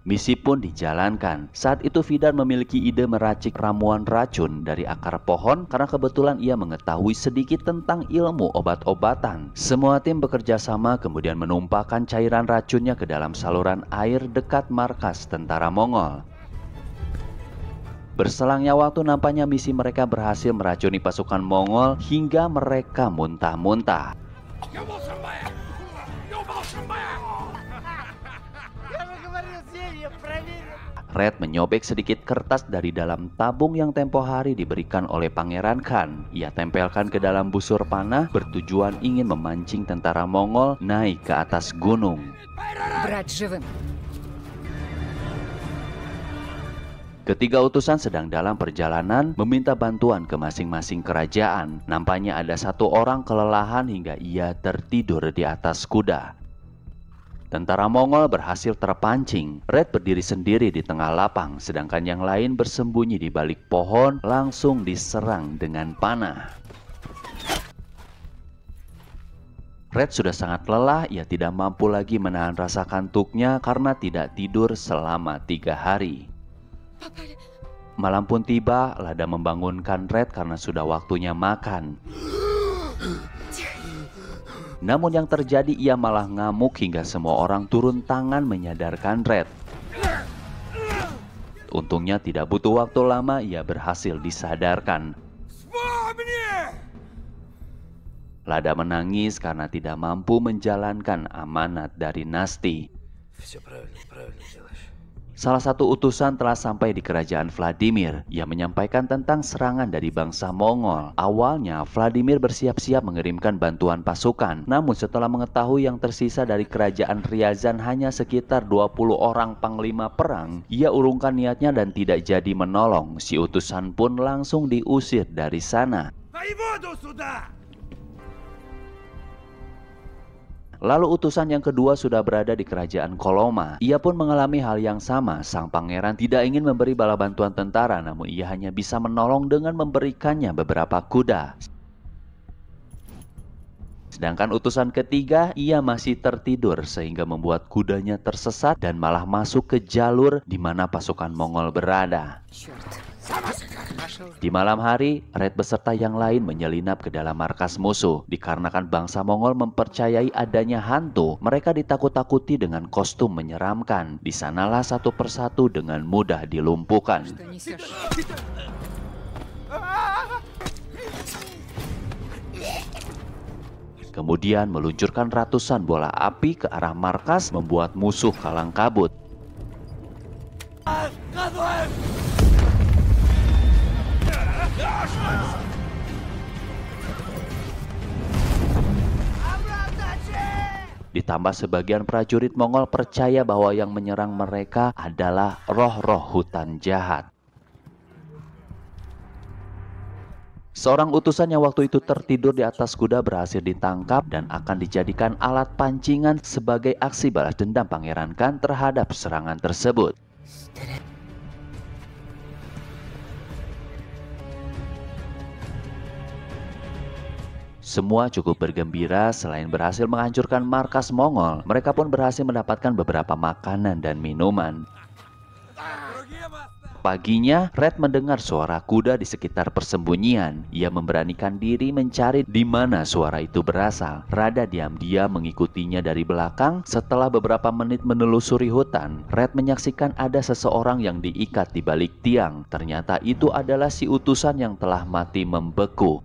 Misi pun dijalankan. Saat itu Vidar memiliki ide meracik ramuan racun dari akar pohon karena kebetulan ia mengetahui sedikit tentang ilmu obat-obatan. Semua tim bekerja sama kemudian menumpahkan cairan racunnya ke dalam saluran air dekat markas tentara Mongol. Berselangnya waktu nampaknya misi mereka berhasil meracuni pasukan Mongol hingga mereka muntah-muntah. Red menyobek sedikit kertas dari dalam tabung yang tempo hari diberikan oleh Pangeran Khan. Ia tempelkan ke dalam busur panah bertujuan ingin memancing tentara Mongol naik ke atas gunung. Ketiga utusan sedang dalam perjalanan meminta bantuan ke masing-masing kerajaan. Nampaknya ada satu orang kelelahan hingga ia tertidur di atas kuda. Tentara Mongol berhasil terpancing. Red berdiri sendiri di tengah lapang, sedangkan yang lain bersembunyi di balik pohon langsung diserang dengan panah. Red sudah sangat lelah, ia tidak mampu lagi menahan rasa kantuknya karena tidak tidur selama 3 hari. Malam pun tiba, Lada membangunkan Red karena sudah waktunya makan. Namun yang terjadi ia malah ngamuk hingga semua orang turun tangan menyadarkan Red. Untungnya tidak butuh waktu lama ia berhasil disadarkan. Lada menangis karena tidak mampu menjalankan amanat dari Nasti. Salah satu utusan telah sampai di kerajaan Vladimir. Ia menyampaikan tentang serangan dari bangsa Mongol. Awalnya, Vladimir bersiap-siap mengirimkan bantuan pasukan. Namun setelah mengetahui yang tersisa dari kerajaan Ryazan hanya sekitar 20 orang panglima perang, ia urungkan niatnya dan tidak jadi menolong. Si utusan pun langsung diusir dari sana. Lalu utusan yang kedua sudah berada di kerajaan Koloma. Ia pun mengalami hal yang sama. Sang pangeran tidak ingin memberi bala bantuan tentara, namun ia hanya bisa menolong dengan memberikannya beberapa kuda. Sedangkan utusan ketiga, ia masih tertidur sehingga membuat kudanya tersesat dan malah masuk ke jalur di mana pasukan Mongol berada. Di malam hari, Red beserta yang lain menyelinap ke dalam markas musuh. Dikarenakan bangsa Mongol mempercayai adanya hantu, mereka ditakut-takuti dengan kostum menyeramkan. Di sanalah satu persatu dengan mudah dilumpuhkan. Kemudian meluncurkan ratusan bola api ke arah markas membuat musuh kalang kabut. Ditambah sebagian prajurit Mongol percaya bahwa yang menyerang mereka adalah roh-roh hutan jahat. Seorang utusan yang waktu itu tertidur di atas kuda berhasil ditangkap dan akan dijadikan alat pancingan sebagai aksi balas dendam Pangeran Khan terhadap serangan tersebut. Semua cukup bergembira. Selain berhasil menghancurkan markas Mongol, mereka pun berhasil mendapatkan beberapa makanan dan minuman. Paginya, Red mendengar suara kuda di sekitar persembunyian. Ia memberanikan diri mencari di mana suara itu berasal. Rada diam-diam mengikutinya dari belakang. Setelah beberapa menit menelusuri hutan, Red menyaksikan ada seseorang yang diikat di balik tiang. Ternyata itu adalah si utusan yang telah mati membeku.